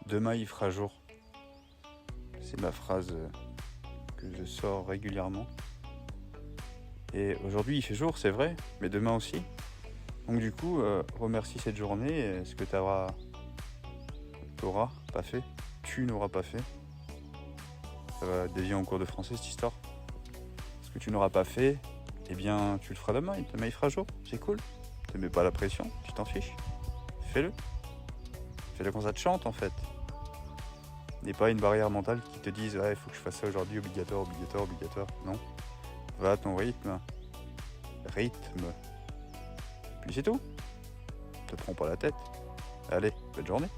Demain il fera jour. C'est ma phrase que je sors régulièrement. Et aujourd'hui il fait jour, c'est vrai, mais demain aussi. Donc du coup, remercie cette journée, ce que t'auras pas fait, tu n'auras pas fait. Ça va dévier en cours de français cette histoire. Ce que tu n'auras pas fait, eh bien tu le feras demain, demain il fera jour, c'est cool. Te mets pas la pression, tu t'en fiches. Fais-le. Fais-le quand ça te chante en fait. N'est pas une barrière mentale qui te dise il faut que je fasse ça aujourd'hui, obligatoire. Non. Va à ton rythme. Puis c'est tout. Te prends pas la tête. Allez, bonne journée.